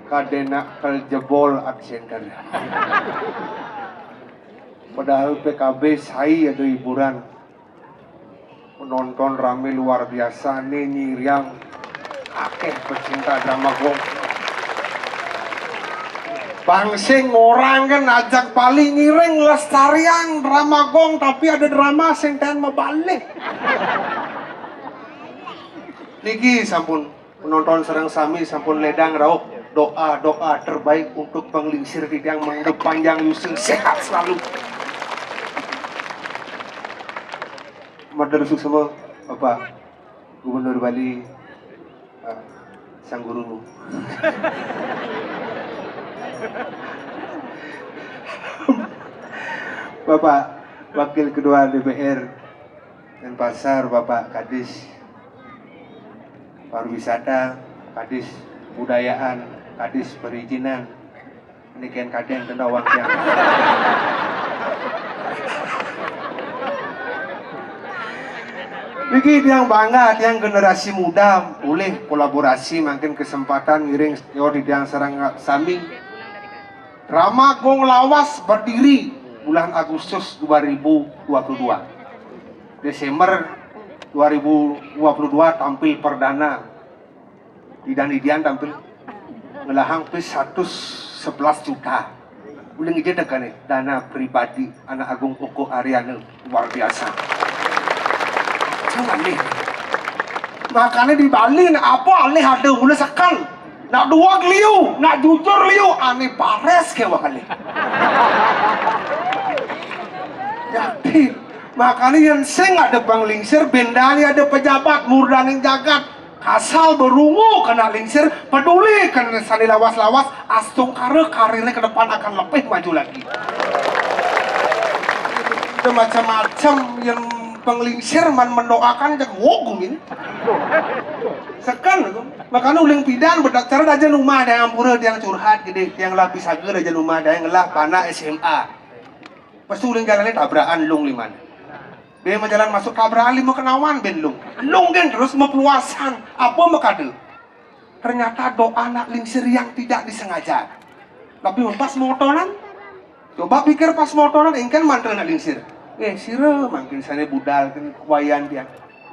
Kadena terjebol absenter. Padahal PKB saya ada hiburan, penonton rame luar biasa nih nyiriang akeh pecinta drama gong. Bangsing orang kan ajak paling ngiring lestarian drama gong, tapi ada drama sing ten mebalik. Niki sampun penonton serang sami sampun ledang rauh. Doa terbaik untuk penglingsir yang menganggap panjang yusung sehat selalu. Madrasuk semua Bapak Gubernur Bali, sang guru. Bapak Wakil Ketua DPR Denpasar, Bapak Kadis Pariwisata, Kadis Budayaan, Kadis Perizinan, ini kan kadang tendawang yang Niki yang bangga, yang generasi muda boleh kolaborasi, makin kesempatan ngiring di yang serang sami. Drama Gong Lawas berdiri bulan Agustus 2022. Desember 2022 tampil perdana. Didan tampil ngelahang plus 111 juta. Ulang ije nih dana pribadi anak Agung Oko Ariana luar biasa. Jangan nih. Makanya di Bali nak apa aneh ada mulai sekal. Nak dua liu, nak jujur liu, aneh pares ke wakali. Jadi makanya yang sing ada panglingsir, bendali ada pejabat murdaning jagat. Asal berungu kena lingsir, peduli kena sani lawas-lawas, astung karirnya ke depan akan lebih maju lagi. Itu macam-macam yang penglingsir mendoakan jak wogumin. Sekan, makanya uling pidan berdasar aja rumah ada yang pura, yang curhat gede, yang lapis agar aja rumah ada yang ngelah panah SMA. Pas uling jalannya tabrakan lung liman. Dia jalan masuk tabrakan lima kenawan ben lung kan terus mepeluasan apa makade. Ternyata doa anak lingsir yang tidak disengaja. Tapi pas motoran, coba pikir pas motoran ingkan mantel anak lingsir. Sira makin sana budal kan wayan dia.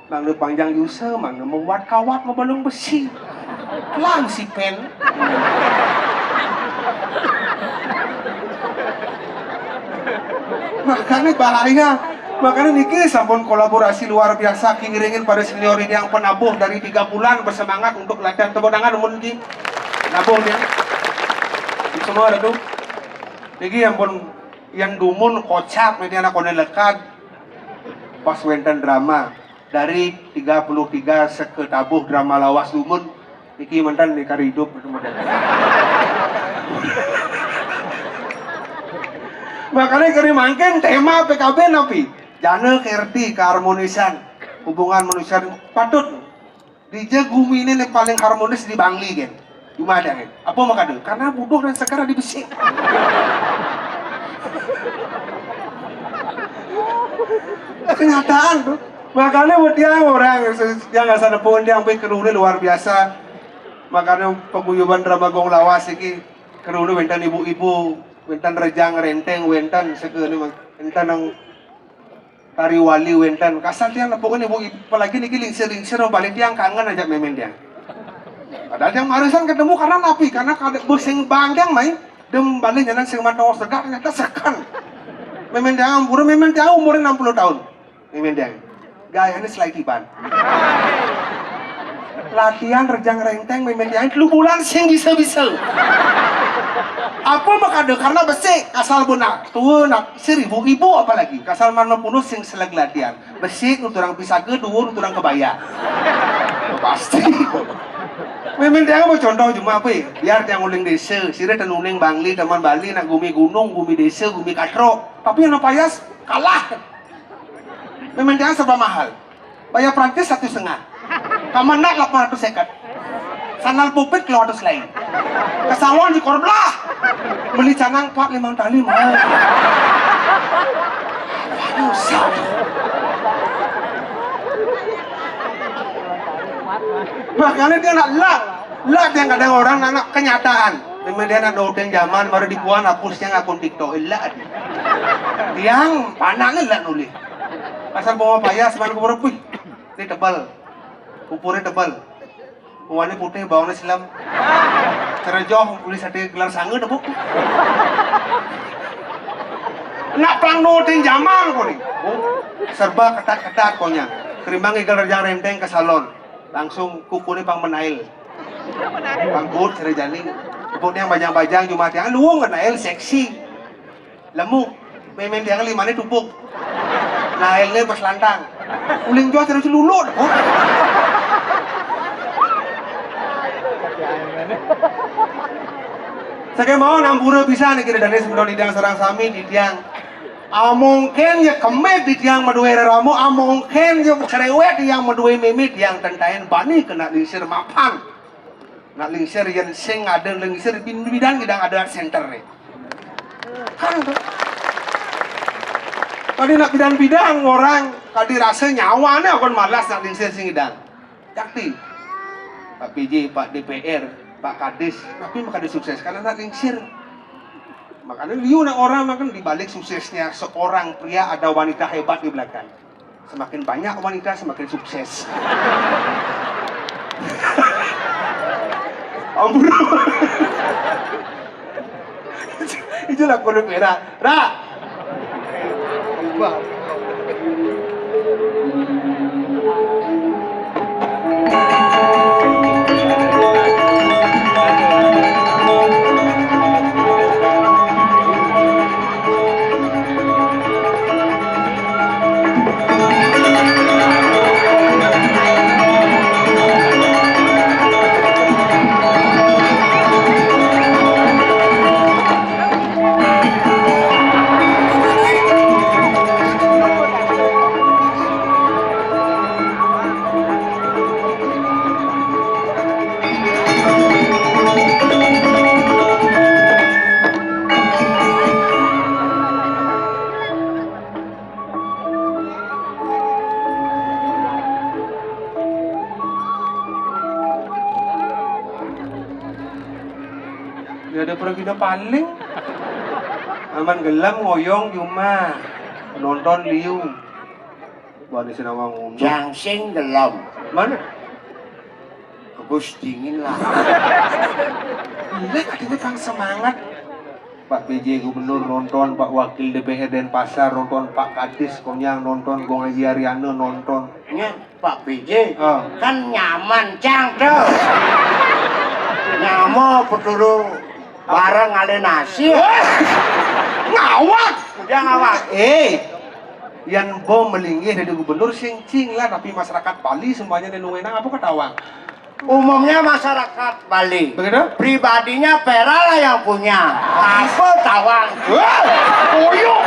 Mangga panjang yusa, mangga membuat kawat membalung besi. Lang si pen. Makanya bahaya. Makanya niki sampun kolaborasi luar biasa ngiringin pada senior ini yang penabuh dari 3 bulan bersemangat untuk latihan tepuk tangan umum niki. Nabuh dia. Semua ada tuh. Niki yang pun yang dumun kocak nanti anak kone lekat pas wenten drama dari 33 seketabuh drama lawas dumun niki mantan nikah hidup kemudian. Makanya keri mangken tema PKB napi jana kerti keharmonisan hubungan manusia patut dija gumi ini yang paling harmonis di Bangli kan cuma ada kan apa makanya karena buduh dan sekarang dibesik. Kenyataan tuh makanya buat dia orang yang nggak sadar pun dia sampai kerune luar biasa. Makanya paguyuban drama Gong Lawas ini kerune wentan ibu-ibu wentan rejang renteng wentan sekene wentan ang tari wali wentan kasar tiang pokoknya ibu apalagi niki lingsir balik tiang kangen aja memen dia Padahal yang marisan ketemu karena napi, karena kada bersing bangkang main dem balik jalan sing mantau segak ternyata sekan. Memang dia umurnya 60 tahun. Memang dia. Gayanya selaikiban. Latihan rejang renteng memang dia lu bulan sing bisa-bisa. Apa makanya karena besi kasal benak tua nak 1000 ibu apalagi kasal mana punuh sing selag latihan besi untuk orang bisa gedung untuk orang kebaya pasti memang dia mau contoh cuma apa biar yang uling desa sirih dan uling Bangli teman Bali nak gumi gunung gumi desa gumi katro tapi yang payas kalah memang dia serba mahal bayar Prancis 1,5 kamanak 800 sekat sanal pupit keluar terus lain kesalon di korblah beli canang 4-5 tali mahal susah makanya dia nak lak yang kadang orang nak kenyataan memang dia nak dodeng zaman baru dibuat hapusnya ngakun TikTok lak tiang panaknya lak nulis asal bawa payah seman kupur wih ini tebal kupurnya tebal warnanya putih, bawangnya silam cerejoh, tulis ada gelar sangga debuk nak pelang noting zaman kok nih serba ketat-ketat pokoknya kerimbang igal rejang renteng ke salon langsung kukunya pang menail pangkut, cerejaning debuknya yang bajang-bajang cuma tiang luang nail seksi lemu memang tiang limanya tupuk nailnya pas lantang uling jual terus lulu debuk saya mau nampura bisa nih kira dari sebelum di sarang sami di tiang mungkin ya kemet di tiang maduwe ramu mungkin ya cerewet yang maduwe mimit yang tentain bani kena lingsir mapan nak lingsir yang sing ada lingsir bidang gidang ada center nih kan tadi nak bidang orang tadi rasa nyawane akan malas nak lingsir sing gidang yakti Pak PJ, Pak DPR, Pak Kadis, tapi makanya sukses karena tak lingsir. Makanya liu nak orang makan dibalik suksesnya seorang pria ada wanita hebat di belakang. Semakin banyak wanita semakin sukses. Ampun. Itulah kodok merah. Wah. Dia ada pergi paling aman gelam ngoyong cuma nonton liu buat di Sinawang ngomong Jangsing gelam mana kebus dingin lah gila katanya kang semangat Pak PJ Gubernur nonton, Pak Wakil DPR Denpasar nonton, Pak Kadis Konyang nonton, Gong Haji Ariana nonton. Ya, Pak PJ kan nyaman cangkel nyamo peturu bareng ale nasi ngawak udah ngawak yang bom melingih dari gubernur sing-cing lah tapi masyarakat Bali semuanya nenungenang apa ketawang umumnya masyarakat Bali begitu? Pribadinya Pera lah yang punya apa tawang koyok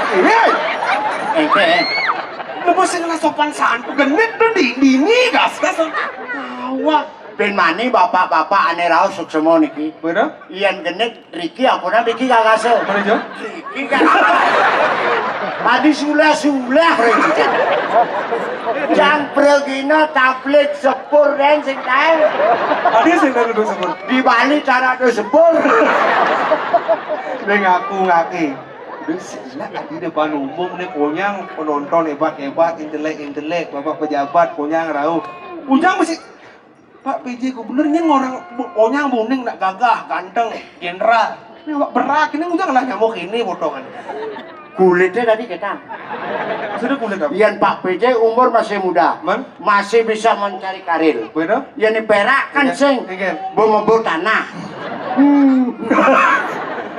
lu sing lah sopan santu genit tuh dini gas ngawak ben mani bapak-bapak ane raos suksemo niki begitu? Iyan genek Riki apuna Riki kagase mana jo? Riki kan tadi sulah-sulah Riki jang pergina tablet sepur dan sing tae Tadi sing dari dua sepur di Bali cara do sepur dia ngaku-ngaki udah sila di depan umum nih konyang penonton hebat-hebat intelek-intelek bapak pejabat konyang rauh ujang mesti Pak PJ ku benernya orang onyang buning nak gagah, ganteng, jenderal. Ini awak berak, ini udah lah nyamuk ini potongan. Kulitnya tadi kita. Maksudnya kulit apa? Yang Pak PJ umur masih muda, Man? masih bisa mencari karir. Bener? Yang di Perak kan Iya, sing iya. bom tanah.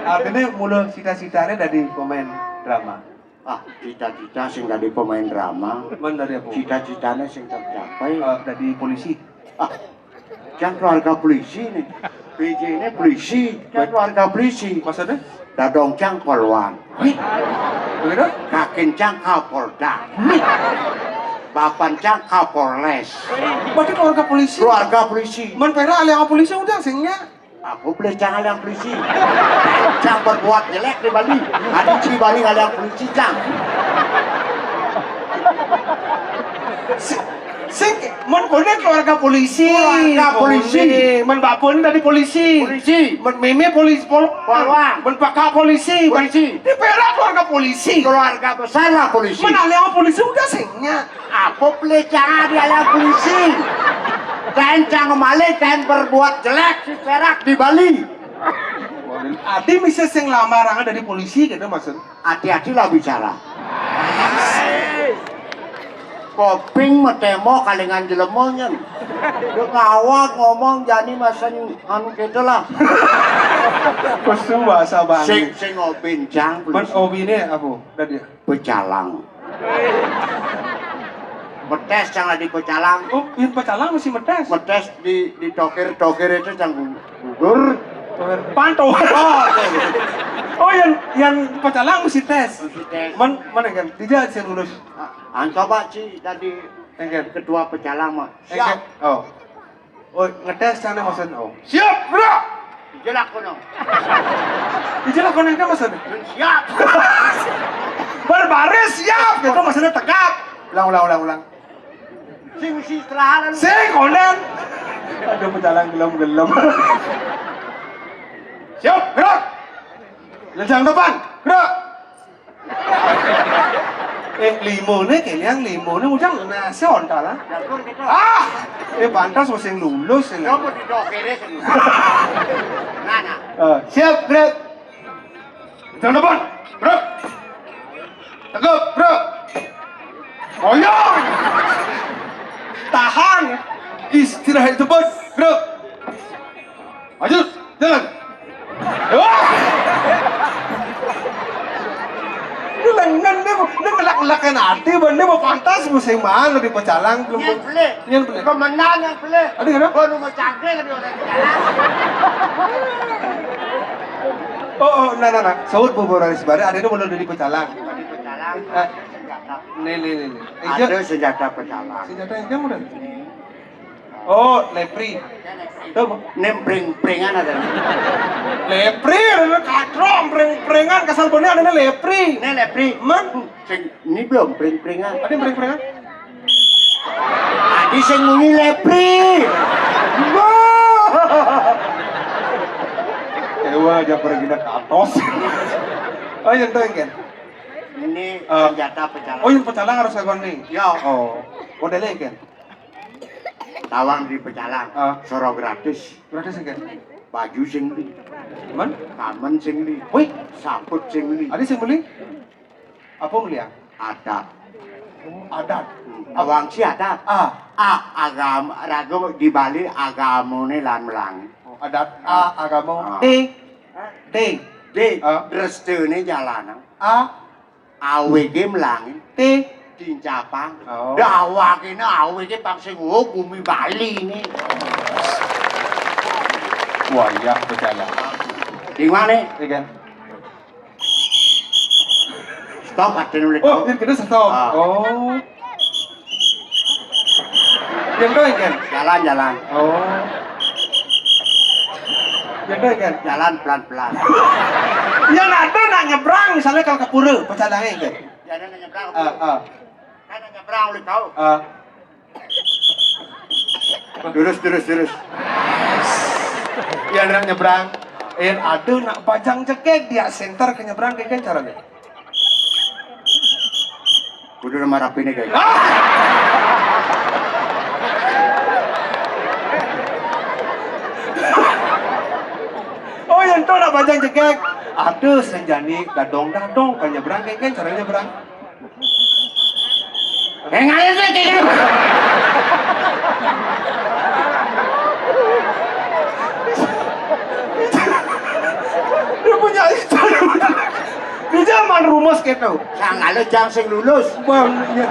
Artinya mulu cita-citanya dari pemain drama. Ah, cita-cita sing dari pemain drama, Man dari apa? cita-citanya sing tercapai. Dari polisi. Ah, kan keluarga polisi nih. PJ ini polisi, kan keluarga polisi. Maksudnya? Dadong cang polwan, Wih, begitu? kakin cang kapolda, papan cang kapolres. Berarti keluarga polisi. Keluarga polisi. Man pera aliang polisi udah singnya. Aku beli cang aliang polisi. Cang berbuat jelek di Bali. Ada di Bali aliang polisi cang. Sing, man kone keluarga polisi. Keluarga polisi. Man bapun dari polisi. Polisi. Man meme polisi Polwan. Man pakak polisi. Polisi. Di pera keluarga polisi. Keluarga besar lah polisi. Man aliang polisi udah singnya. Aku beli cang di aliang polisi. Kain cang kembali, kain berbuat jelek di Perak di Bali. Adi bisa sing lamarangan dari polisi gitu maksud. Hati-hatilah bicara. Koping metemo kalingan jelemonyen. Dia ngawak ngomong jadi masan anu gitu lah. Kostu bahasa Sing banget. sing ngobincang Man obi ini apa? Tadi. pecalang. Metes jangan di pecalang. Oh, yang pecalang masih metes. Metes di tokir itu jangan gugur. Pantau. Oh, yang pecalang mesti tes. Metes. Mana kan? Tidak sih lulus. Coba sih tadi Engken. ketua pecalang mah. Engken. Siap. Oh. Oh, ngetes sana maksud. Oh. Siap, bro. Jelak kono. Ijelah kono engken maksud. Siap. Berbaris siap. Gitu maksudnya tegap. Ulang. Sing mesti istirahat. Sing konen. Ada pecalang gelem-gelem. Siap, gerak. Lejang depan, gerak. Limone kalian limone ujang nasion kalah. Jagur gitu. Ah, pantas masih lulus ini. Kamu di dokere sini. Nana. Siap, gerak. Lejang depan, gerak. Tegap, gerak. Goyang. Tahan. Istirahat cepat, gerak. Maju, jalan. Wah! Ini lengan dia ngelak-ngelakan hati, benda mau pantas musim mana di pecalang belum. Yang beli. Yang beli. Kemenang yang beli. Ada kenapa? Baru mau cangkir kan orang jalan. Oh, nah. Saud bubur aris bare, ada itu belum di pecalang. Di pecalang. Senjata. Nih. Ada senjata pecalang. Senjata yang kamu dah. Oh, lepri. Tuh, Nempring-pringan ada. lepri, ada katrong, pring-pringan, kasal bener ada lepri. Ini lepri. Man, Ini belum pring-pringan. ada yang pring-pringan? Tadi sing muni lepri. Ewa aja pergi ke atos. Oh, yang itu kan? Ini senjata pecalang. Oh, yang pecalang harus saya nih. Ya. Oh, modelnya kan? Tawang di pecalang. Soro gratis. Berarti sih kan? Baju sing li. Man? Kamen sing li. Wih, Saput sing li. ada yang beli? Apa beli ya? Adat. Adat. Awang si adat. Ah, Agama ragam di Bali agamane lan melang. adat. Agama. D. D. D restune jalanan. AWG melang. T. Dincapang. Oh. Dawak ini AWG pang sing bumi Bali ini. Wah, ya pecalang. Di mana? Iya kan? Stop ada nulis. Oh, ini kita stop. Oh. Yang itu kan? Jalan. Oh. Yang itu kan? Jalan pelan-pelan. Yang ada nak nyebrang misalnya kalau ke pura, pecalangnya kan? Jangan nyebrang. Kan nyebrang oleh kau. Terus. Yang nak nyebrang. Yang ada nak pajang cekek dia center ke nyebrang kayak kan caranya? Kudu nama rapi nih guys. Ento nak bajang jegek. Aduh senjani dadong kan nyebrang kan caranya nyebrang. Ngalir sih. Dia punya itu. Di zaman rumus gitu. Sang ada jam sing lulus. Bang, ya.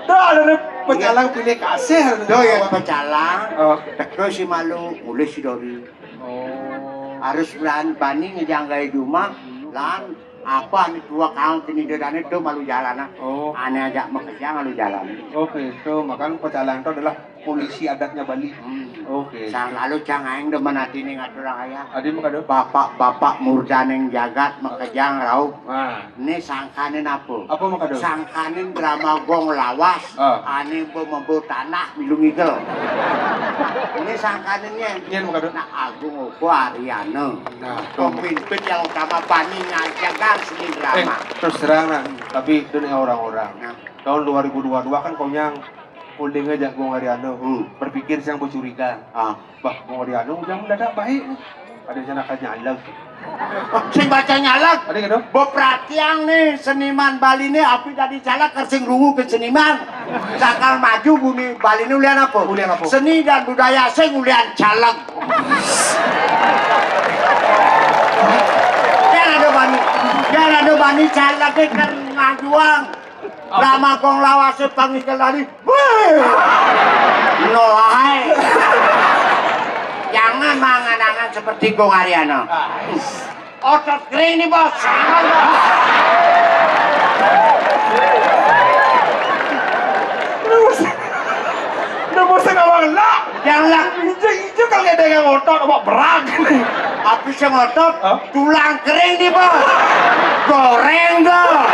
Dah ada penyalang pilih kasih. Do ya pecalang. Oh. Terus si malu mulai si Dori. Oh. Harus lan bani ngejanggai rumah lan apa nih dua kaum ini dan itu malu jalan Oh. aneh aja bekerja malu jalan. Oke, itu makan pecalang itu adalah polisi adatnya Bali. Oke. Sang lalu cangaing demen hati nih ngatur ayah. Adi muka do. Bapak murdaneng jagat makejang rauh. Nah, Ini sangkanin apa? apa muka do? Sangkanin drama gong lawas. Ane membu tanah milungigel. Ini sangkaninnya. Nyen muka do. Nah Agung Opo Ariana. Nah, Pemimpin yang utama Bani ngajagar seni drama. terus terang nah, tapi dunia orang-orang. Nah. Tahun 2022 kan konyang holding aja Bung Ariano. Berpikir siang bercuriga. Bah, Bung Ariano udah mendadak baik. Ada sana kan nyalag. Sing baca nyalak. Ada gitu? Bob Pratiang nih seniman Bali nih api tadi calak kersing rungu ke seniman. Sakal maju bumi Bali ini ulian apa? Ulian apa? Seni dan budaya sing ulian calak. Jangan ada bani calak ke ngajuang. Drama kong lawas panggil tadi. Noai. Jangan mangan-angan seperti Gong Ariano. Otot kering nih bos. Nembusnya ngawang lah. Jangan Ijo kalau ada yang otot apa berak. habis yang otot tulang kering nih bos. Goreng dong.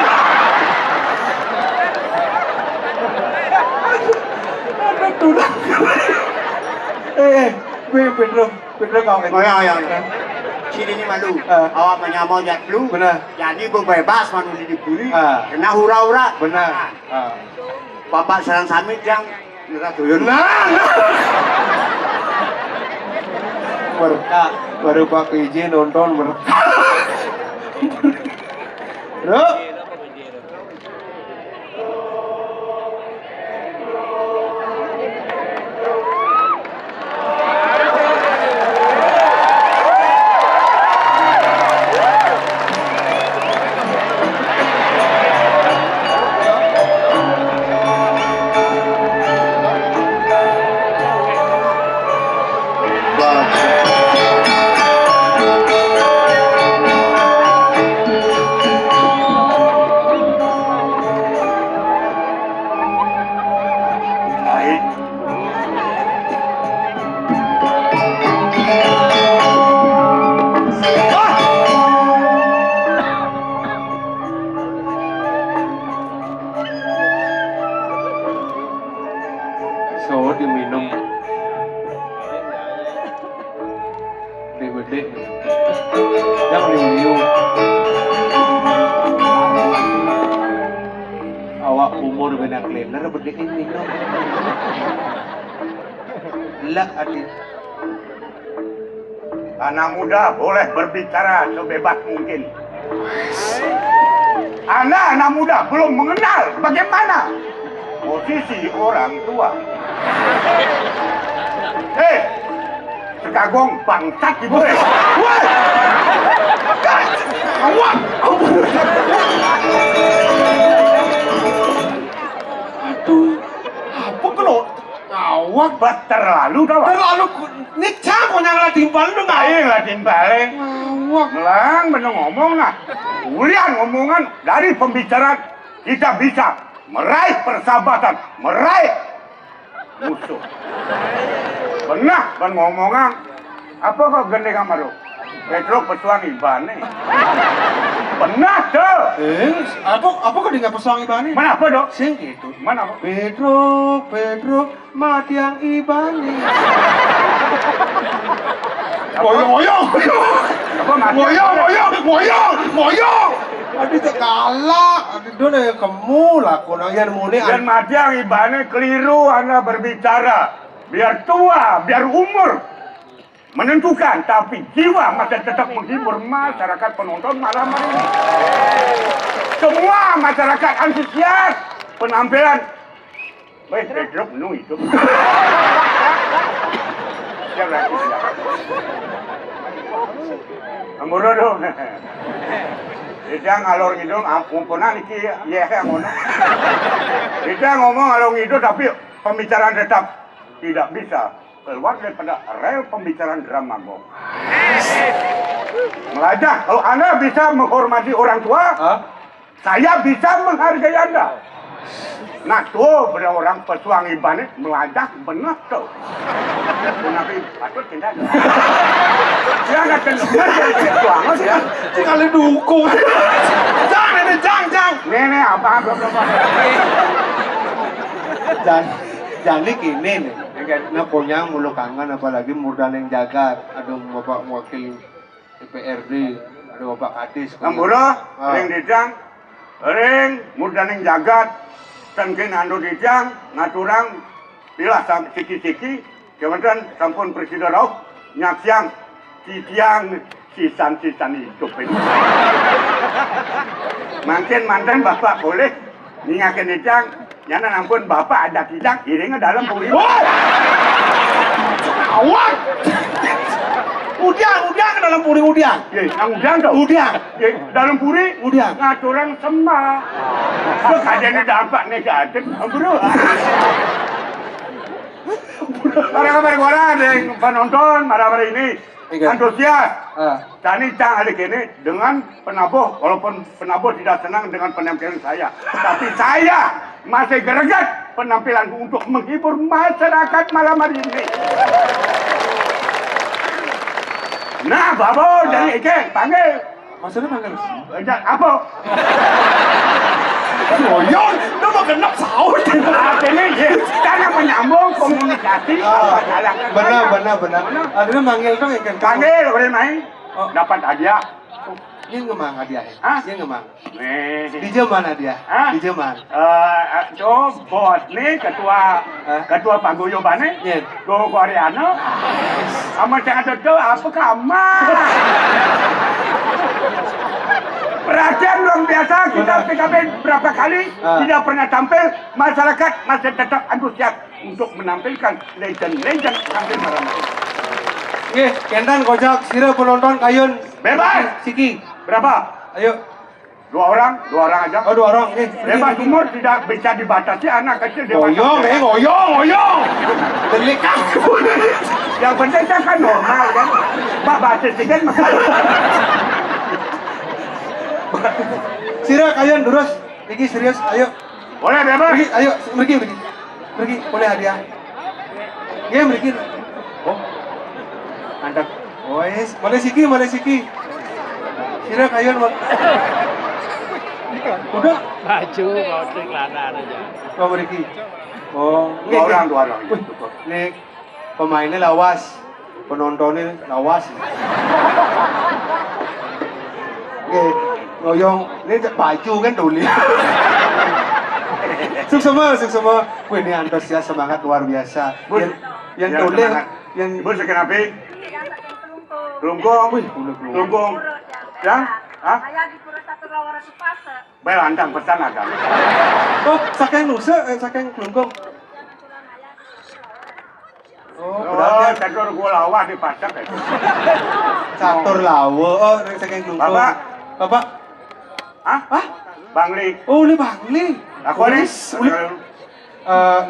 Ada tulang. Pedro kau kan? Oh ya. Sini nih malu. Awak menyamau jat lu. Benar. Jadi gue bebas manu dibuli. Ah. Kena hura-hura. Benar. Bapak serang samit yang tuyun. Baru Pak PJ nonton Bro. So diminum gede jangan liu awak umur beda klener berdekin minum lah adik Anak muda boleh berbicara sebebas mungkin. Anak muda belum mengenal bagaimana posisi orang tua. Sekagong bangsat ibu. woi awak aduh apa kalau awak Terlalu kau. terlalu ini cang yang lah timpal lu nggak Aing lah timbale. awak Melang bener ngomong nah. Ulian ngomongan dari pembicaraan kita bisa meraih persahabatan, meraih musuh. Benar ban ngomongan. Apa kau gede kamaru? Petro pesuang ibane. Benar tuh. apa kau dengar pesuang ibani Mana apa dok? sing itu Mana apa? Pedro mati yang ibani ngoyong Apa mati? ngoyong aduh kalah aduh dona kamu lah kono yan muni Dan mati yang ibane keliru anda berbicara. Biar tua, biar umur. menentukan, tapi jiwa masih tetap menghibur masyarakat penonton malam hari ini. Semua masyarakat antusias penampilan. Baik, drop nu itu. Siap lagi, siap. Amuro dong. Dia ngalor ngidul, ampunan iki ya ngono. Dia ngomong ngalor ngidul tapi pembicaraan tetap tidak bisa keluar daripada rel pembicaraan drama gong. Melajah, kalau Anda bisa menghormati orang tua, saya bisa menghargai Anda. Nah tuh, pada orang pesuang ibanet melajah benar tuh. Tapi patut tidak. Dia nggak kenal dia pesuang ya. Kali dukung. Jang. Nenek apa? Jangan gini nih. Nah punya mulu kangen apalagi murdan yang jagat. Ada bapak wakil DPRD, ada bapak kadis. Ambura, ring dijang, ring murdan yang jagat. Tengkin ando dijang, ngaturang, pilah siki-siki, kemudian sampun presiden rauh, nyaksiang, titiang, sisan-sisan hidup ini. Mungkin mantan bapak boleh, ningakin dijang, nyana ampun bapak ada kijang, iringnya dalam puri. Awak! Udiang ke dalam puri udiang. Yang udang tuh. Udiang. Dalam puri, Udiang. ngaturang semua. Kok kajanya dampak negatif, bro. Para orang yang penonton pada hari ini antusias. Tani cang hari ini dengan penabuh, walaupun penabuh tidak senang dengan penampilan saya, tapi saya masih greget penampilanku untuk menghibur masyarakat malam hari ini. Nah, babo, jadi Ike, panggil. Maksudnya panggil? Apa? Goyong, lu mau genap sahur. Artinya, karena menyambung komunikasi. Benar. Akhirnya manggil dong ikan. Panggil, boleh main? Dapat hadiah. Ini ngemang hadiahnya. Ini ngemang. Nih. Di mana dia? Di Jerman. Bos nih ketua paguyubannya. Iya. Go Koreano. Sama jangan tuh apa kamar. Perhatian luar biasa, kita PKB berapa kali tidak pernah tampil, masyarakat masih tetap antusias untuk menampilkan legend-legend tampil malam ini. Oke, Kendan, Kojak, Sira, penonton, Kayun. Bebas! Siki. Berapa? Ayo. Dua orang aja. Oh, 2 orang. Bebas umur tidak bisa dibatasi, anak kecil dewasa. Goyong. Delik aku. Yang penting kan normal kan. Pak basis kan masalah. Sira, Kayun, Durus. Niki serius, ayo. Boleh bebas? Pergi, ayo, pergi, boleh hadiah. Iya, pergi. Oh, mantap. Wes, boleh Siki. Sira, Kayun, udah. Baju mau celana aja. Mau pergi. Oh, Dua orang. Nih, pemainnya lawas, penontonnya lawas. Oke, ngoyong, ini baju kan dulu. Sukses semua. Wih, ini antusias semangat luar biasa. Yang dulu, yang Ibu sekian api? Kelungkung. Wih, Kelungkung. Yang? Hah? Saya di Pura Satu Rawara Supasa. Baik, antang pesan akan. oh, sakeng nusa, sakeng kelungkung. Oh, berarti catur gua lawa di pasar. catur lawa. Oh, sakeng kelungkung. Bapak? Hah? Bangli. Oh, ini Bangli. Aku nih.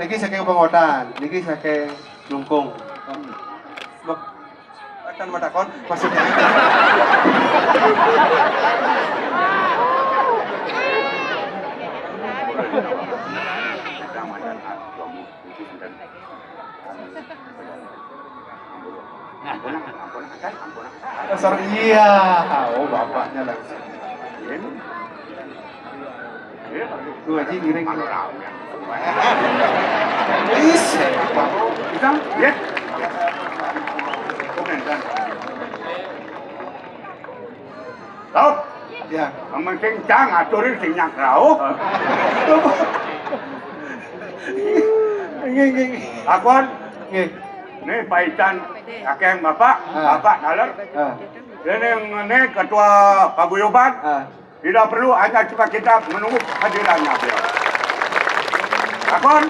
Niki saking pengotan, niki saking lungkung. Akan matakon maksudnya. Sorry, iya. Oh, bapaknya langsung. Dua aja giring. Is. Bisa? Ya. Oke, kan. Tahu? Ya. Amun sing cang aturin sing nyakrau. Nggih. Akon Nggih. Ini paitan akeng bapak, bapak dalar. Ini ketua paguyuban. Tidak perlu hanya cuma kita menunggu hadirannya beliau. Akon.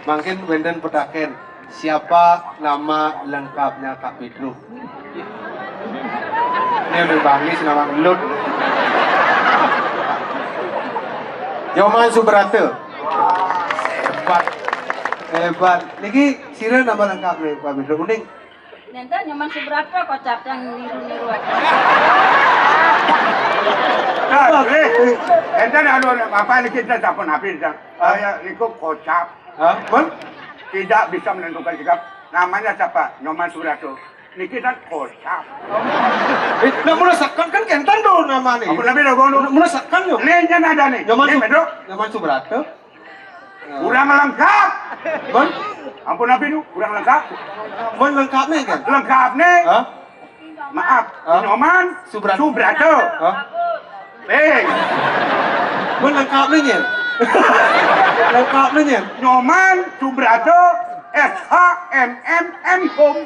Mungkin Wenden pedaken siapa nama lengkapnya Kak Pedro? Ini udah bangis nama Lut. Yoman Subrate. Hebat. Niki sira nama lengkap nih Pak Pedro kuning. Nanti nyaman seberapa kocap yang niru-niru aku. Nah, ente anu apa ini kita tak pernah bisa. Saya ikut kocap. Mon? Tidak bisa menentukan sikap. Namanya siapa? Nyoman Subrate. Ini kita kocap. Nah merasakan kan kentan do nama nih. Apa nabi dogono? Merasakan yo. Nih jangan ada nih. Nyoman Subrate. Kurang lengkap. Mon? Ampun nabi nu, kurang lengkap. Mon lengkap nih kan? Lengkap nih. Maaf, Nyoman Subrate. Mon lengkap nih ya. Lengkap nih ya. Nyoman Subrate SHMMM Home.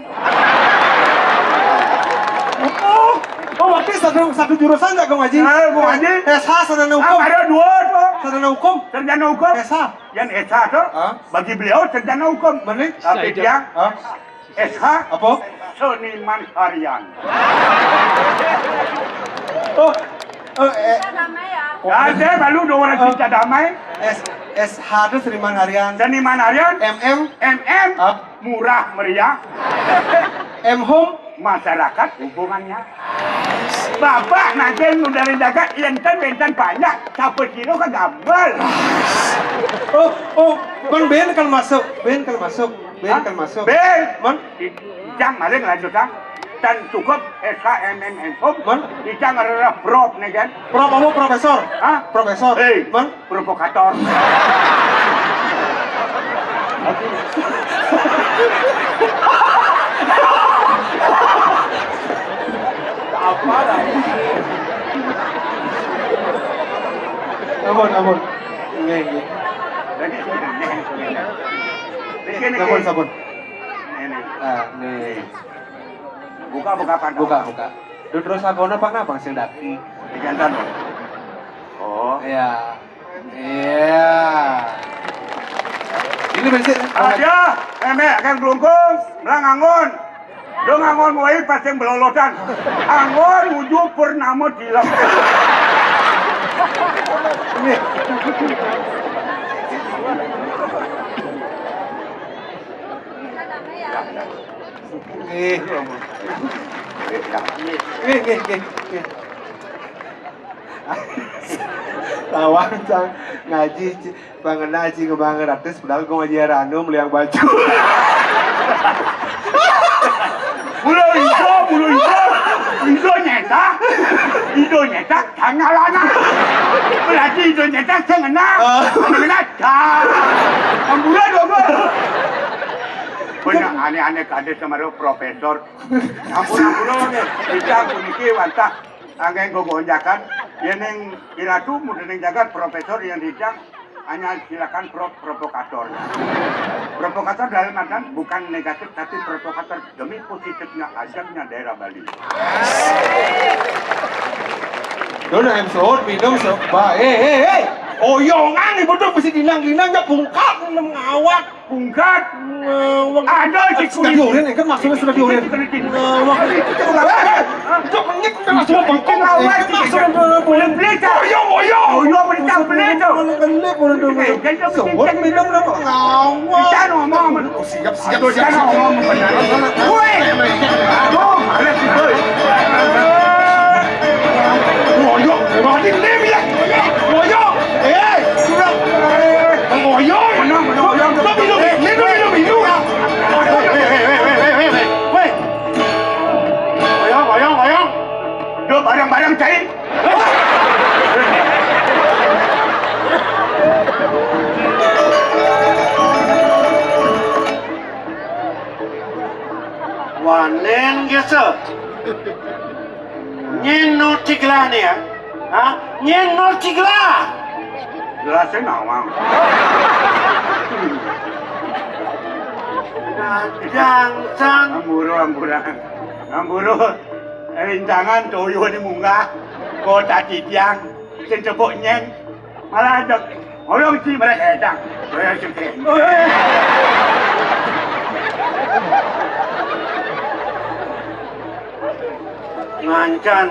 Oh, berarti satu jurusan nggak Kang Haji? Kang Haji. SH sarjana hukum. Ada dua tuh. Sarjana hukum. Sarjana hukum. SH. Yang SH tuh. Bagi beliau sarjana hukum. Mana? Tapi dia SH apa? Seniman harian. Damai ya. Ada baru dua orang cinta damai. SH itu seniman harian. Seniman harian. MM. Murah meriah. M home. Masyarakat hubungannya. Bapak nanti dari dagat enten banyak. Siapa kilo kan gambal. Bang Ben kan masuk. Ben kan masuk. Ben. Man. Ijang maling lanjut kan. Dan cukup SHMMM. Man. Ijang adalah prof nih kan. Prof apa profesor? Profesor. Man. Provokator. Apa dah? Ampun. Nggih. Sabun. Nih. Buka pan. Buka. Terus agona Pak napa sing daki? Digantan. Oh. Iya. Ini bensin. Ada, emek kan gelungkung, belang angon. Dong angon wae pas yang belolotan. Angon menuju purnama dilem. Ini. Nih. Tawang sang ngaji pangena ci kebangan ratus padahal kau ngaji ranu meliang baju. Ido nyeta tangalana. Berarti ido nyeta sengena. Sengena dah. Ambura dogo. Benar aneh-aneh kade sama profesor. Ampun nih. Kita puniki wantah angin gogonjakan. Yang iratu mungkin jaga profesor yang dijang hanya silakan provokator. Provokator dalam artian bukan negatif tapi provokator demi positifnya ajaknya daerah Bali. Dona episode minum soba. Oyongan ibu tuh mesti dinang-dinangnya bungkat ngawak. Bungkat. Ada si kulit. Diurin kan maksudnya sudah diurin. Waktu itu cok menyik kan langsung bangkong. Maksudnya boleh pelita. Oyong pelita pelita. Sobat minum nama ngawak. Kita ngomong. Siap. Kita ngomong benar. Woi. Aduh, malas itu. Oyong, mati nem ya. Oyong. Sudah. Oyong. Minum. Oyong. Duh, barang-barang cair. Wanen gitu. Nyen notiklah nih ya. Nyen notiklah. Jelasnya nawang. Najang san. Amburu. Rintangan toyo ni munggah. Kota titiang. Sen cepuk nyen. Malah ada orang si mereka edang. Saya cekik. Ngancan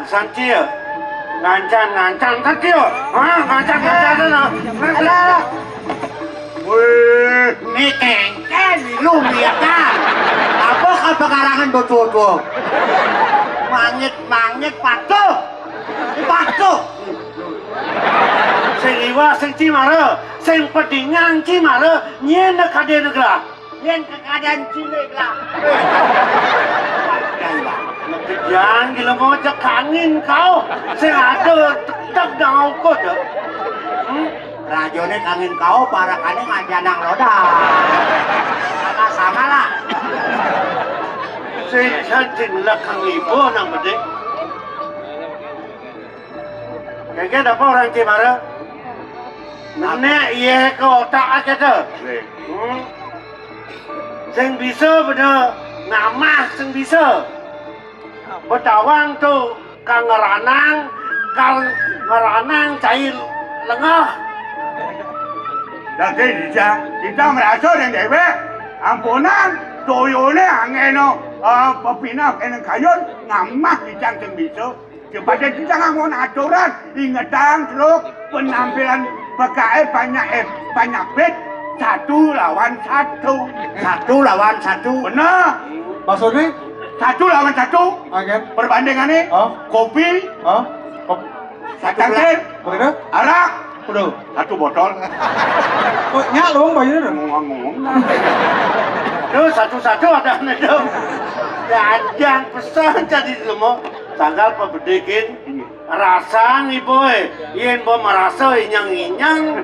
santia. Ngancan santia. Ngancan sana. Alah. Wih. Ni kengken lu biarkan. Apa kebakarangan betul-betul? Mangit patuh. Sing iwa sing cimara, sing pedingan cimara, nyen nak kade negara. Nyen kekadaan cilik lah. Jangan gila mau cek angin kau. Sing ada tak dangau kau tu. Rajone angin kau para kane ngajanang roda. Sama lah. Sing cantik lekang ibu nang bedek. Kaya apa orang cimara? Nenek iya ke otak kata. Sing bisa bener ngamah sing bisa. Betawang tu kang ngeranang cair lengah. Dati kita merasa yang dewe. Ampunan toyone angeno pepina kena kayon ngamah kita sing bisa. Kepada kita ngamon aturan ingatan terus penampilan PKS banyak bet 1 lawan 1. 1 lawan 1. Benar. Maksudnya? 1 lawan 1. Agen. Perbandingannya kopi, cangkir, arak, Udah. 1 botol. Kok nyak lu bayarnya dah? Ngomong-ngomong. Itu satu-satu ada itu. Jangan pesan jadi semua. Tanggal pembedikin rasang ibu yen bo merasa inyang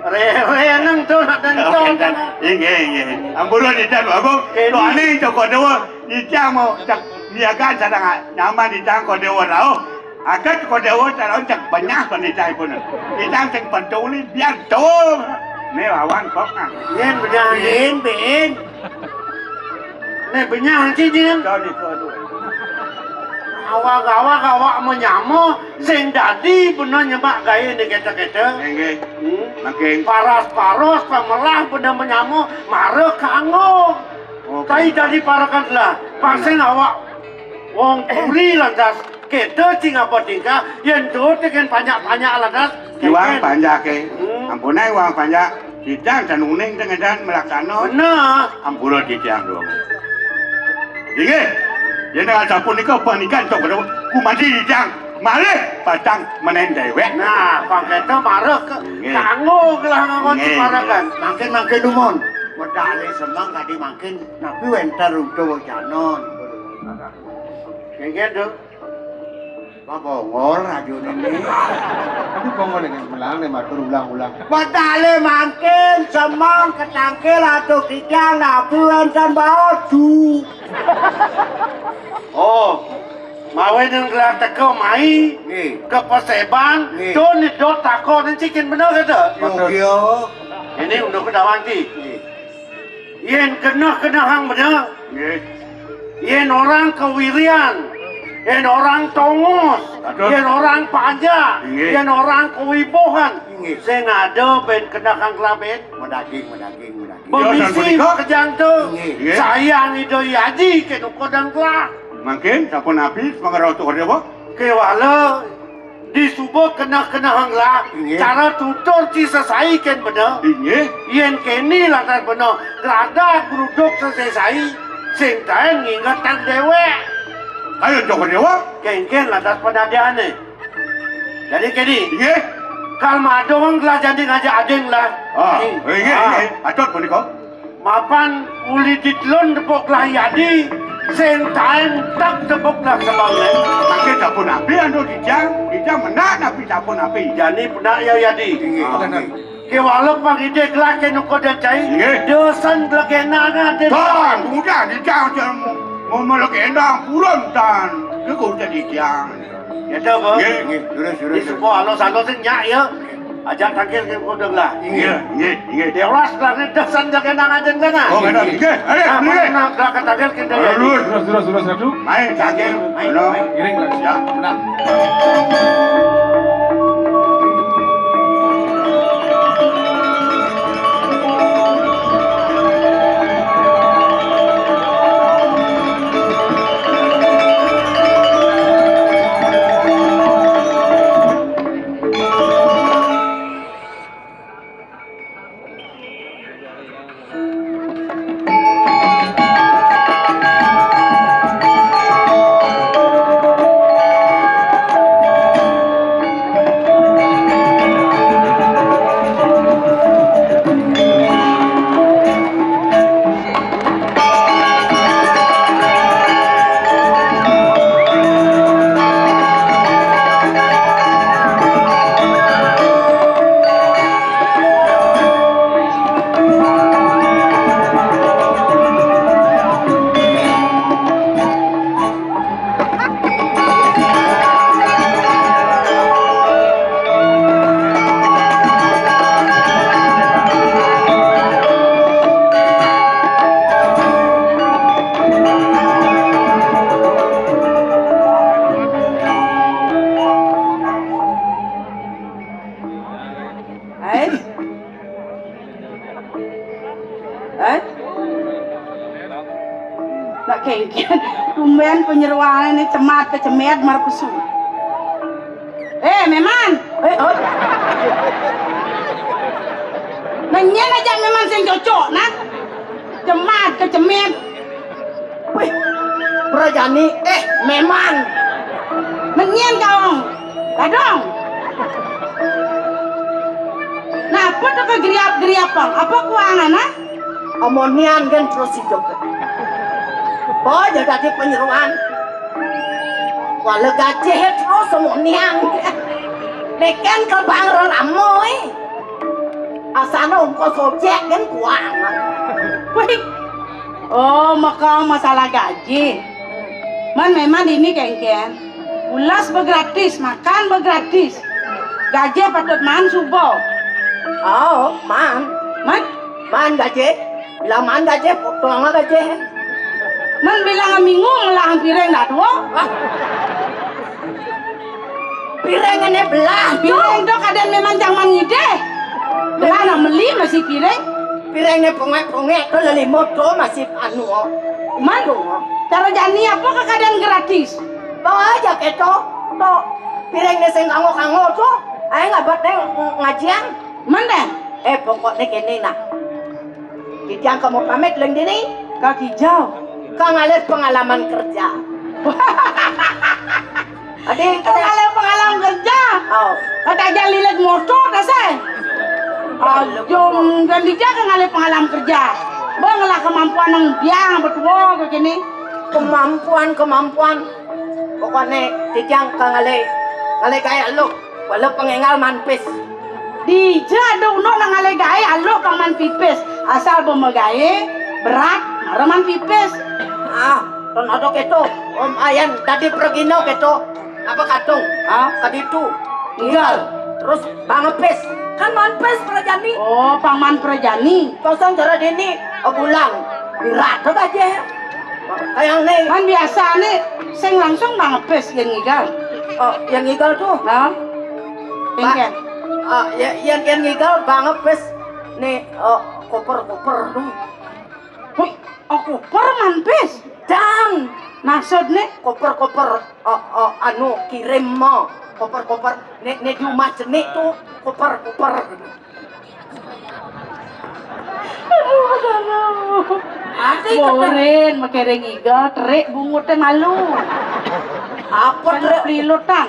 re nang tu nak nonton inge ambulon di tan bago to ani to ko dewa di jang mo cak niaga sadang nyaman di jang ko dewa lao akat ko dewa tarau cak banyak ko ni cai pun di jang sing pentuli biar to me lawan kok yen benyangin ben ne benyang ci jen to di ko tu awak menyamu sing dadi bener nyemak gaya ni kata-kata inge makin paras pemelah bener menyamu marah kanggo kai dari parakan lah pasen awak wong kuri lantas kita tinggal apa tinggal yang tu dengan banyak lantas uang banyak ke ampunai uang banyak kita dan uning dengan melaksana benar ampunan di tiang dong inge yang dengan sampun ni kau panikan tu kalau ku mandi di jang malah patang menendai wek. Nah, pakai tu marah ke kanggo kelah ngakon separakan. Makin dumon. Medali semang kadi makin nabi wenter untuk janon. Kayak tu. Apa bongol rajun ini? Tapi kongol dengan melang ni matur ulang-ulang. Medali makin semang ketangkil atau kijang nabi wenter baju. Oh, mawe nang gelar teko mai ke Perseban, tu ni dot tako nanti cikin benar kata. Yo. Ini untuk kedawang ti. Yen kena hang benar. Yen orang kewirian, yen orang tongos, yen orang pajak, yen orang kewibohan. Sing ada ben kena hang kelabet. Medaging. Pemisi kejang tu. Sayang itu yaji ke kodang kelah. Mungkin siapa nabi mengarau tu kerja apa? Kewala di subuh kena hanglah cara tutur ci sesai ken bener yen keni lantas bener grada gruduk sesai sing kaen ngingatan dewe ayo joko dewa ken lantas penadiane jadi keni kal madong lah jadi ngajak adeng lah atot pun kau mapan uli ditlon depok lah yadi sing kaen tak depok lah sebangnya makin dapur nabi anu dijang menak nabi dapur nabi jadi penak ya yadi kewalok pang ide kelak kenu kodan cai dosan kelakena ada tan mudah dijang mau melakena purun tan ke kau jadi dijang ya tahu ba sudah semua alos sing nyak ya Aja tangkil ke kodeng lah. Inge. Dewas lah ni dasan jaga nang ajen kana. Oh, kena inge. Inge. Nak dah tangkil ke dia. Sudah, satu. Main, tangkil. Giring lagi. Ya, benar. Nak kengkian, tumben penyeruan ini cemat kecemet markusu. Meman, Nanya aja memang sing cocok nak, cemat kecemet. Wih, Prajani, Meman, Nanya kau, kadang. Nah, apa tuh kegeriap-geriapan? Apa kuangan nah? Amonian kan terus hidup. Oh, jadi penyeruan. Walau gajah terus amonian. Nekan ke bangron amoy. Asana umko sojek kan kuang. Wih. Oh, maka masalah gaji. Memang ini kengken. Ulas bergratis, makan bergratis. Gaji patut man subuh. Oh, man gajah. Bilang man gajah, tuang gajah. Man bilang minggu melang piring dah tua. Piring ini belah. Piring tu kadang memang jangan ngide. Mana meli masih piring. Piring ini pungek-pungek tu lali motor masih anu. Man, cara jani apa ke kadang gratis. Bawa aja keto. Tu piring ini sing kango-kango tu. Ayo ngabat ngajian. Mana? Pokoknya kini nak. Kita kamu pamit leng dini. Kaki jauh. Kang alis pengalaman kerja. Adik, Kalau pengalaman kerja. Oh, Kata aja lilit motor dah saya. Jom ganti jaga ngalih pengalaman kerja. Banglah kemampuan yang biang betul ke kini. kemampuan. Pokoknya dijang kang alis kayak lu. Walau pengengal manpis. Dijadu no nang ngalih gaya alok kang man pipis. Asal pemegai berat maraman pipis. Ronaldo keto. Om Ayan tadi pergi no keto. Apa katung? Kaditu. Tinggal. Terus bangepis. Kan manpis Prajani. Oh, Paman Prajani. Kosong cara dini bulan. Berat tu aja. Kayak nih. Man biasa nih, sing langsung bangepis yang ngigal. Yang ngigal tuh. Nah, tinggal. Yang ngigal bangepis nih koper tuh. Wih, aku permanpis. Dan Maksudnya koper anu kirim mo koper nek di rumah jenik tuh koper Borin, makereng igal, terik bungutnya malu. apa Terik lilutan.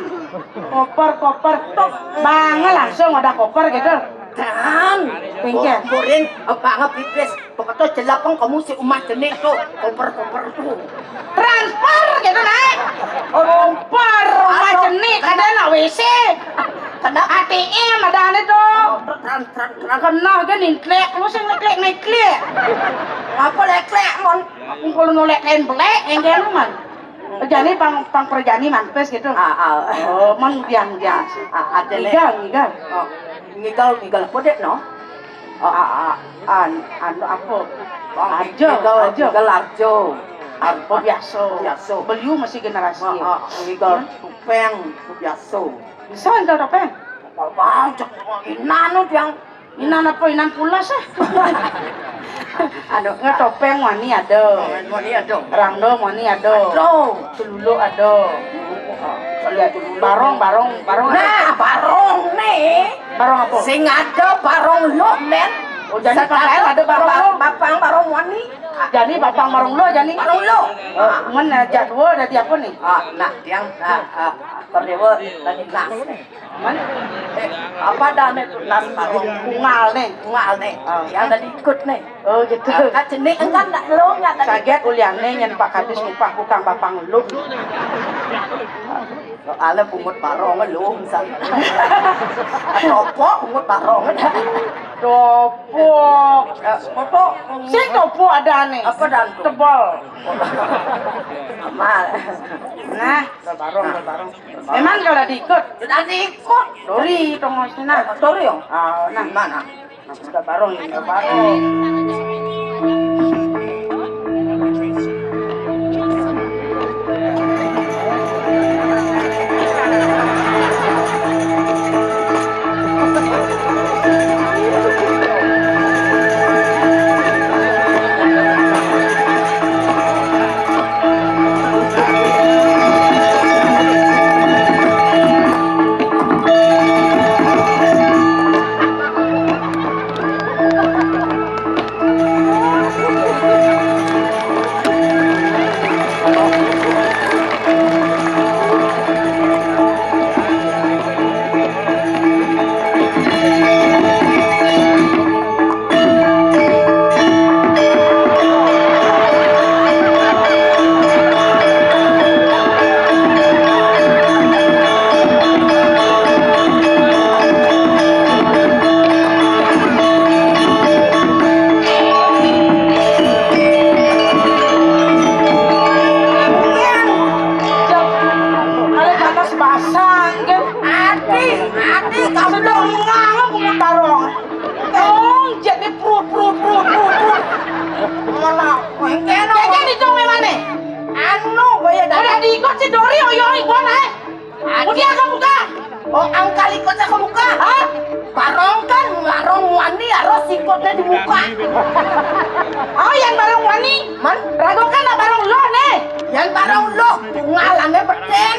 Koper tuh bangga langsung ada koper gitu. dan Tinggal. borin apa pipis pokoknya jelapang kamu si rumah jenik tuh koper tuh Transfer gitu naik. Koper rumah jenik ada nak WC. kena ATM ada ane tuh. trans Kena kan niklek, lu sing niklek. apa lek mon Aku kalau nolek kain belek, enggak lu man. Jadi pang perjani manpes gitu. Oh, man biang. ada lek Ngigal. Ngigal apa dek no? Anu apa? Arjo. Ngigal arjo. Arjo biasa. Biasa. Beliau masih generasi. Ngigal topeng biasa. Bisa ngigal topeng? Bang, cek inan yang Inan apa? Inan pulas Anu ngetopeng wani ada. Wani ada. Rangdo wani ada. Celulu ada. Lihat dulu. Barong. Nah, barong nih. Barong apa? Sing ada barong lo men. Oh, jadi KKL ada barong lo. Bapang barong wani. Jadi bapang barong lo jadi. Barong lo. Mana jadwal dari apa nih? Nah, yang perdewa lagi nas. Mana? Apa dah nih nas barong Kungal nih. Yang tadi ikut nih. Oh gitu. Kat jenik enggak nak lo enggak tadi. Kaget uliane nyen Pak Kadis upah bukan bapang lu. Soalnya pungut barong lo misalnya. Topok pungut barong. Topok. Topok. Sing topok ada nih. Apa dan Tebal. Amal. Nah, barong. Memang kalau diikut, Sudah diikut. Dori tong sana. Dori yo. Nah, Mana? sudah barong ini barong. Oh, angka ikutnya ke muka. Hah? Barong kan, barong wani harus ikutnya di muka. Oh, yang barong wani? Man, Rago kan nak barong lo nih. yang barong lo, ngalannya beten.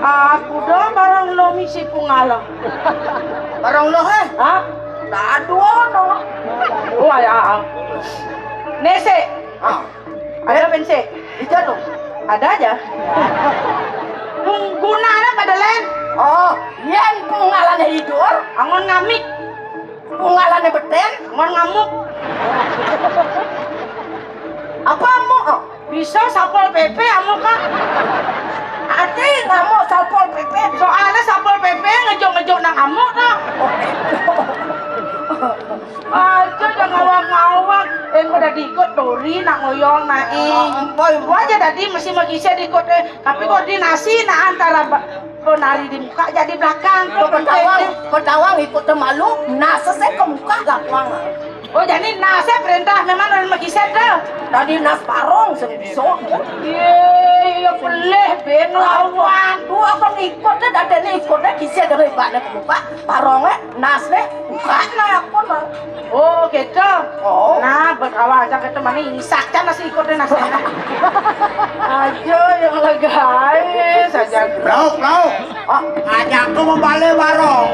Aku dah barong lo misi pungala. Barong lo he? Hah? Tak dua no. Oh, ya. Nese, ada pense? Itu tuh. Ada aja. Penggunanya pada lain. Oh, yang pengalannya hidur, Angon ngamik, pengalannya beten. angon ngamuk. Apa mau? Oh, Bisa sapol PP amo kak. ati nggak mau salpol PP. Soalnya sapol PP ngejok-ngejok nang amuk dah. Aja jangan ngawang-ngawang. Udah diikut Dori nak ngoyong naik. Wajah tadi mesti magisa diikut tapi koordinasi nah antara penari di muka jadi belakang. Petawang ikut malu, nasa saya ke muka lakuang. Oh jadi nasa perintah memang orang magisa dah. Tadi nas parong sebisok. Iya boleh ben lawan. Dua kan ikutnya ada nih ikutnya kisah dari badan ke muka, parongnya nasnya muka nah aku mah. Oh gitu. Oh. Nah berkawan aja kita mana ini sakca nasi ikutnya nasi. Aja yang legais saja. Lauk. Ngajak tuh membalik barong.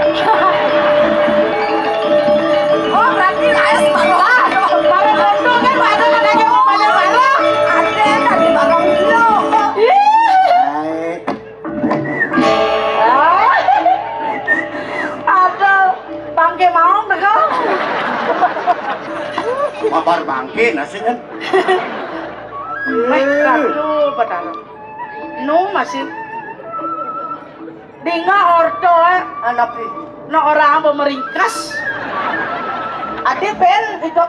Oh berarti lain parong. Barang kondo kan ada yang mau pada barang. Ada tadi parong lo. Ada bangke mau dengar. Mabar bangke nasi kan. Mereka dulu padahal. Nu masih dengar ordo Anapi. na orang meringkas. Ade ben itu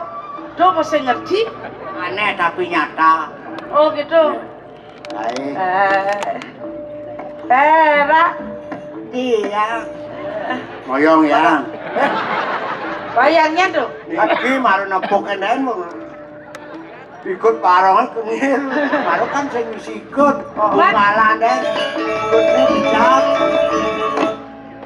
Do masih ngerti. Aneh tapi nyata. Oh gitu. Baik. Perak. Iya. Ngoyong ya. Bayangnya tuh. Iki maru nempuk enen ikut parongan kemil. Maru kan sing sikut. Ngalan den. Ikutnya dijak.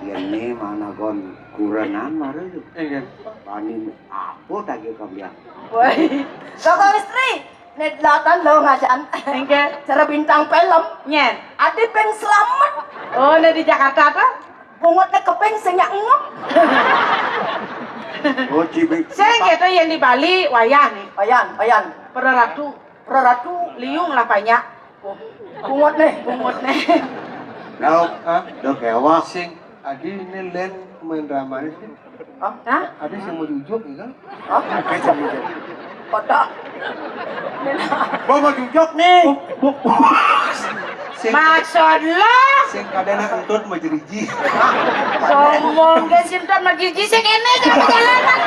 Ini mana kon kurenan maru yuk. Ingin. Panin apa lagi kalian? Woi. Koko istri, nek latan lo ngajan. Engke. Cara bintang film, Nyen. ade peng selamat. Oh, ini di Jakarta tuh. Bungotnya kepeng senyak ngop. Oh cibik. Saya gitu yang di Bali wayah nih. Ayan. Peraratu. Raratu, Liung lah banyak. bungot nih. Bungut nih. Đâu, Hah? đâu kéo Sing, Adi ini len main drama ini sih. Hah? Adi sing mau jujuk nih kan? Hah? Cái chân như vậy. Kodok. Bố mà chủ chốt nè. Sing, Maksud lo? sing kadang entut mau jadi ji. Sombong ke sinton magiji sing ini ke perjalanan.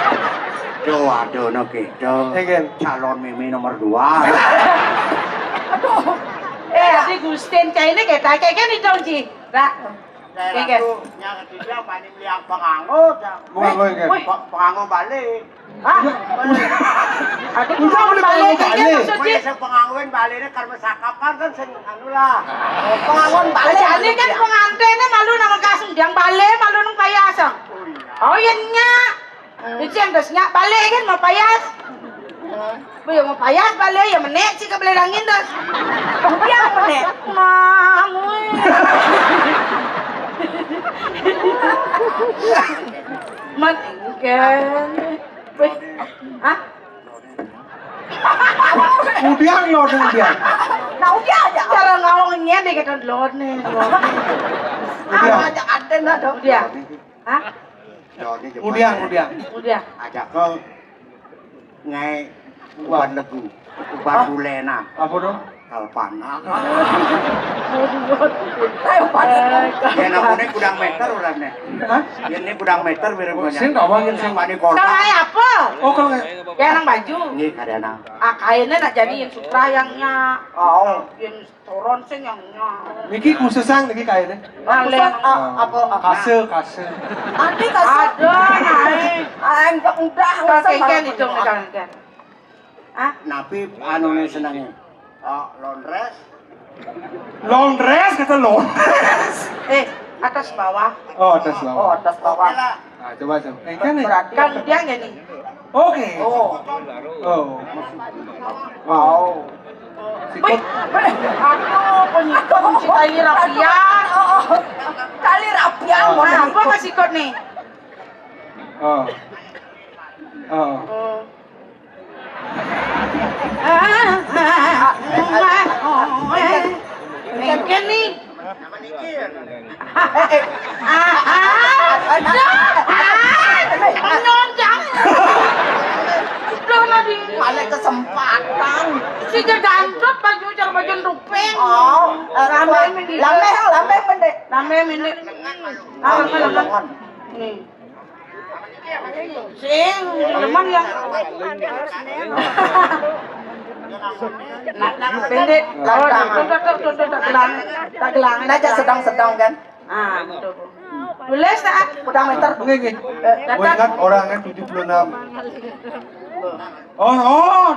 Aduh, nó gitu. Ingin. Calon Mimi nomor 2. Di Gustin cah ini kayak tak kayak ni dong Ci. Rak. Daerah tuh, yang ketiga paling liang pengangut. Mau gue ingin. Pengangut balik. Hah? Adik Udah boleh balik balik. kayak maksud Ci. Mulai pengangutin baliknya karena sakapan kan sing anu lah. Pengangon balik. Jadi kan pengantinnya malu nama kasung yang balik malu nang payasang. Oh iya nyak. Itu yang nyak balik kan mau payas. Boleh mau payas balik ya menek sih ke belerangin dah. Dia menek. Mangun. Matingkan. Wih. Hah? Kemudian lo kemudian. Nah udah aja. Cara ngawangnya deh kata lord nih. Apa aja aden lah dong. Udah. Hah? Kemudian. Udah. Ajak ke ngay uban legu, uban bulena, Apa dong? kalpana. Ayo pada. Yan ako ni kudang meter ulan ni. Hah? Yan ni kudang meter biar mo Sing niya. gak bangin Sing sing. mani kota. Kayak apa? Oh kalau nggak. Ya nang baju. Ni kada na. Ah kainnya nak jadiin sutra yangnya. Oo. Yang toron sing yangnya. Niki khususang niki kayaknya. Ngaleng. Apa? Kase. Adi kasih. Ada naik. Aing tak udah. Kakek itu kan. Ah? Napi ano ni senangnya? Laundress. Laundress kata laundress. Atas bawah. Oh atas Oh bawah. atas bawah. Nah coba. Kan nih. Berarti. Kan dia nggak nih? Oke. Oh. Oh. Wow. Sikut. Aduh, penyikut si tali rapia. Oh. Kali rapian mau Nah, apa nggak sikut nih? Oh. Oh. Mungkin nih. Nyonjang. Sudah nanti. Ada kesempatan. Si jadantut baju cara baju rupeng. Oh, lambe mendek. Lame minit. Lengan. Nih. Sing, leman yang. Nak pendek. Tak gelang. Aja sedang-sedang kan. Ah, betul. Tulis tak? Udang meter. Oke. Gue ingat orangnya 76.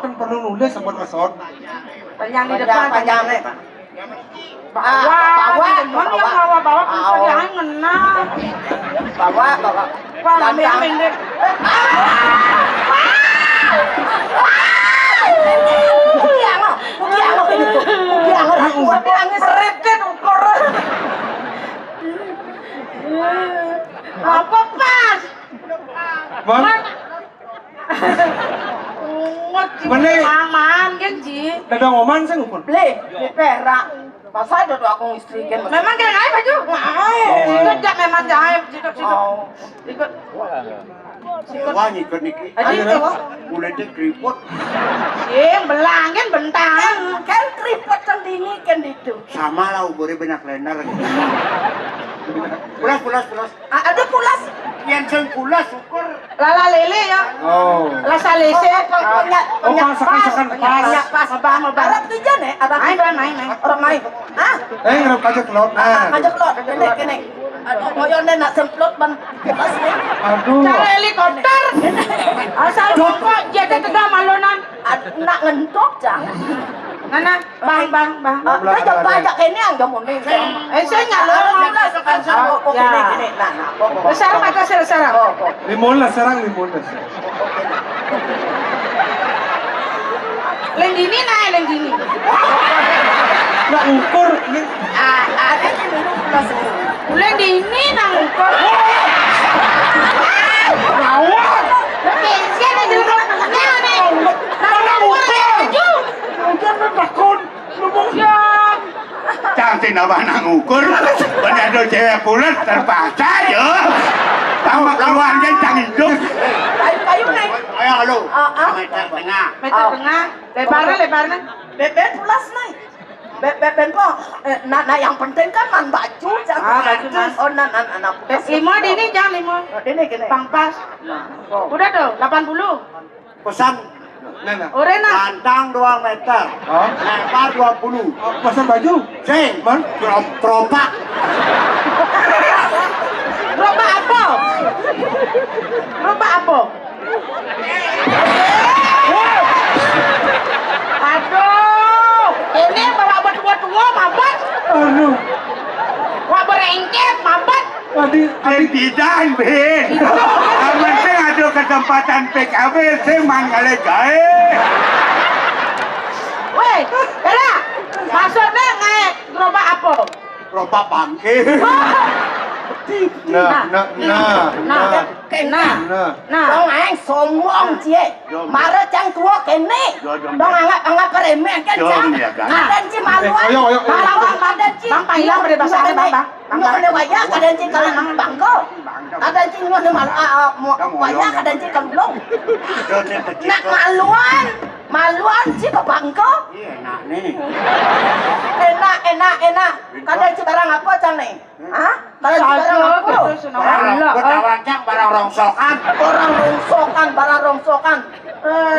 Dan perlu nulis sempat resort. Panjang di depan. Panjang. Bawa, mana yang bawa bisa jangan ngena. Bawa. Lame pendek. Apa pas? Bang, Mana? Aman kan Ji? dadang oman sih ngumpul. Beli perak. Masa ada tuh aku istri kan. Memang kayak ngai baju? Ikut jak memang jahit, ikut. Ikut. Wah ngikut niki. Adik Mulai di keriput. Sing belang kan bentang. Kan tripod sendiri kan itu. Sama lah uburnya banyak lender. Pulas. Ada pulas. Yang sing pulas syukur. Lala lele ya. Oh. Lasa lese. pokoknya pas. Abang. Arab kerja nih, Arab. Main. Orang main. Hah? ngerap kajak lot. Ngajak lo, kene. Ngoyone nak semplot ban pulas nih. Aduh. Cara helikopter. Asal kok jadi tegak malonan. Nak ngentot jang. Nana, bang. Ngajak pajak ini ang gamun nih. Saya nyalon. Kene. Nah, Besar mata sarang. Limon lah serang limon lah. Leng gini. Nggak ukur. ada yang minum pulas ini. Leng gini nang ukur. Awak. Siapa yang jadi nang ukur? Hujan takut. Cantik nama nak ukur. Ada cewek pulas terpaksa ya. Sama keluarga yang hidup. Kayu nih. Ayo halo. Meter tengah. Meter tengah. Lebarnya. Beben pulas nih. Beben kok. Nah yang penting kan man baju jangan. Baju mas. Oh nah. Lima di ini jangan lima. Ini gini. Pangpas. Udah tuh 80. Pesan Nana. Orena. panjang 2 meter. Lebar 20. Pasang baju. Sing, keropak. Roba apa? Aduh, ini bawa berdua mabat. Aduh. Wah berengket mabat. Tadi Tidak, Ben. Yang penting ada kesempatan PKB, saya manggale gae. Weh, Era, maksudnya ngayak roba apa? Keropak bangke. Nah. Dong ang sombong cie. Marah cang tua kene. Dong anggap remeh kan cang. Kaden ci maluan. Maluan kaden ci. Bang pailang pada bahasa bang. Ngone waya kaden ci kalau bangko. Kaden ci ngone waya kaden ci kalung. Nak maluan ci ke bangko. Enak nih. Enak. Kaden ci barang apa cang nih? Hah? Kaden ci barang apa? Barang rongsokan. Barang rongsokan.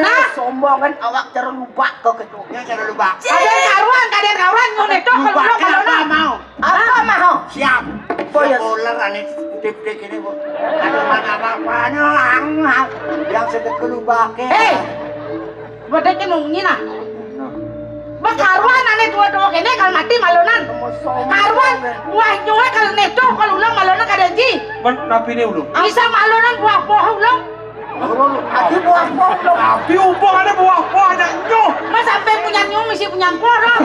Nah. Sombong kan awak cara lubak kok gitu. Ya jangan lupa. Kaden karuan nyone tok kalau Apa mau? Apa mau? Siap. Boyos. Spoiler aneh tip-tip ini bu. Ada mana bapaknya yang sedang kelubake. Badai kenungnya nah. Bang karuan aneh dua kene kalau mati malonan. Karuan wah nyuwe kalau neto kalau ulang malonan kaden ci. Napi ni ulung. Bisa malonan buah ulang. Ati buah pok lo. Napi ubah ada buah ada nyo. Mas sampai punya nyung mesti punya porong.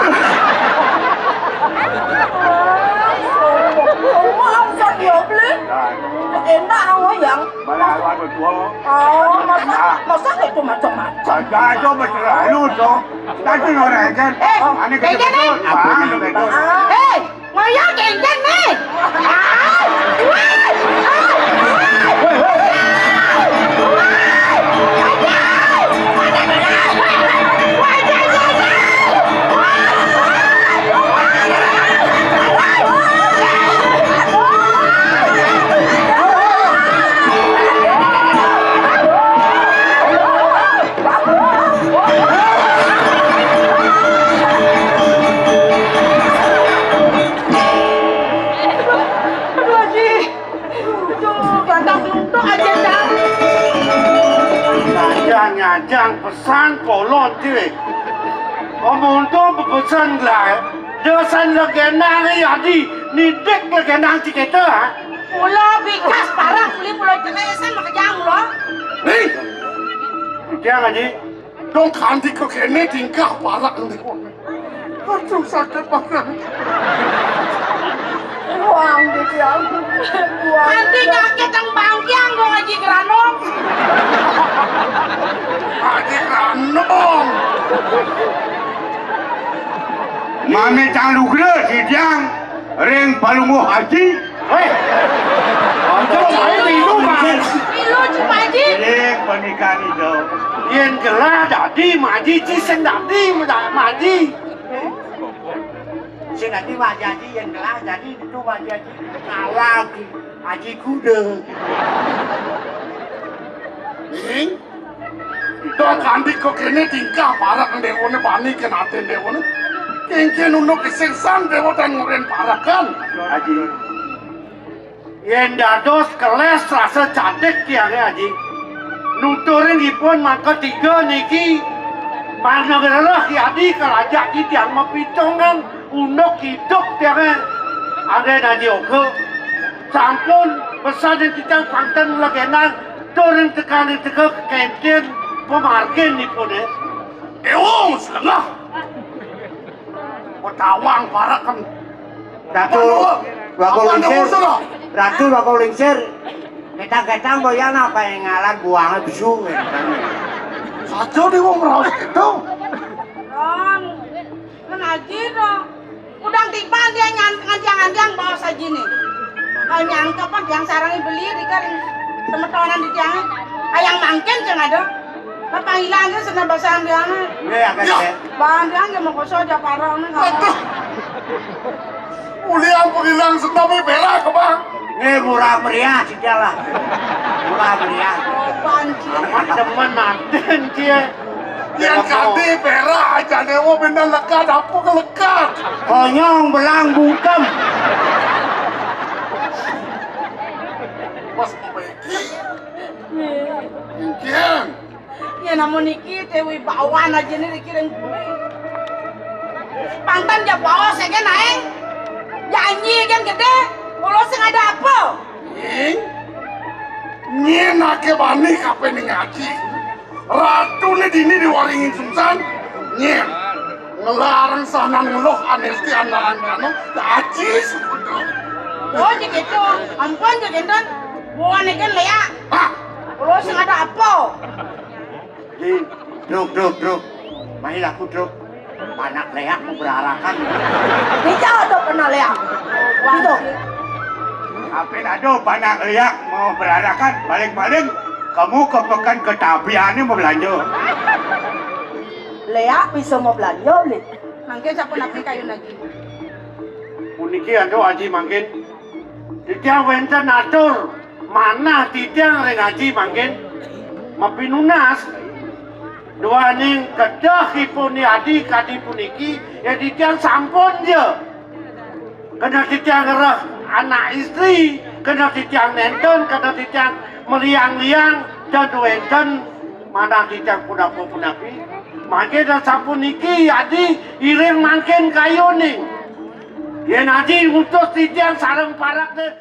Mau sao nhiều beli? Enak awak yang. Malawan betul. Oh, masa itu macam-macam. Saja coba terlalu tu. Tapi orang kan. Ani kita betul. Betul. Ngoyak kengken nih. Ngajang pesan kolon tu. Omong tu berpesan lah. Dosan legenda ni jadi ni dek legenda kita ha. Pulau bikas parah beli pulau jenesan makajang lo. Ni. Jangan aja. Dong kanti kau kene tingkah parah ni. Aduh sakit banget. Uang dia. Nanti nyakit ang bangkiang gue ngaji geranong. Haji Ranong. Mami cang lukre si jang. Ring palungu haji. Hei. Ada saya minum mas. Milu cuma aja. Ring pernikahan itu. Yen gelah jadi maji ciseng jadi maji. Sing nanti maji yang gelah jadi itu maji kalah haji kuda. Ring. Dok kandi kok kene tingkah parak ndewone bani kenate ndewone. Kengken uno kesengsan dewo dan nguren parakan. Haji. Yen dados keles rasa cantik tiangnya Haji. Nuturin ipun mangka 3 niki mana gerah Adi kalajak ki tiang mapitongan unuk hidup tiangnya. Ada Haji oke. Sampun pesan yang kita pangtan lagenang turun tekan teka kantin pemarkin ipun ya. Dewo selengah. Tawang parakan. Ratu bakal lingsir. Ketang-ketang boyan apa yang ngalah buangnya bisu. Saja di wong raus itu. Kan aja dong. Udang tiba dia ngantiang bawa saja nih. Kalau nyangka kan yang sarangnya beli di kan semetonan di tiangnya. Ayang mangken jangan ada. Bapak hilangnya senang basah dia. Ya kan. Bahan dia nggak mau kosong aja parah nih. Uli yang penghilang senami berak ke bang. Ini murah meriah sih lah. Murah meriah. Panci. Amat demen nanten dia. Yang kati berak aja dewo benar lekat apa kelekat. Konyong belang bungkem. Mas Meki. Mungkin. Ya namun niki tewi bawan aja nih dikirim kue. Pantan dia bawa saya kan naik. Janji kan gede. Kalau sing ada apa? Nye nake bani kape nih ngaji. Ratu nih dini diwaringin sumsan. Nye ngelarang sana ngeluh anesti andalan kano. Ngaji sebetulnya. Oh gitu. Ampun jadi kan. Bawa nih kan leak. Hah? Kalau sing ada apa? Druk. Main aku druk. Panak leak mau berarakan. Tidak ada pernah leak. Itu. Apa nado panak liak mau berarakan paling-paling kamu kepekan ke tapiannya mau belanja. Leak bisa mau belanja beli. Mangke siapa napi kayu lagi? Puniki ando Haji mangkin. Titiang wenten atur. Mana titiang ring Haji mangkin. Mapinunas. Dua ning kedah ipuni adi kadi puniki ya titiang sampun je. Kena titiang gerah anak istri, kena titiang nenten, kena titiang meliang-liang dan wenten mana titiang punapi. Mangke dan sampun niki adi iring mangkin kayu ning. Yen adi ngutus titiang sareng parak teh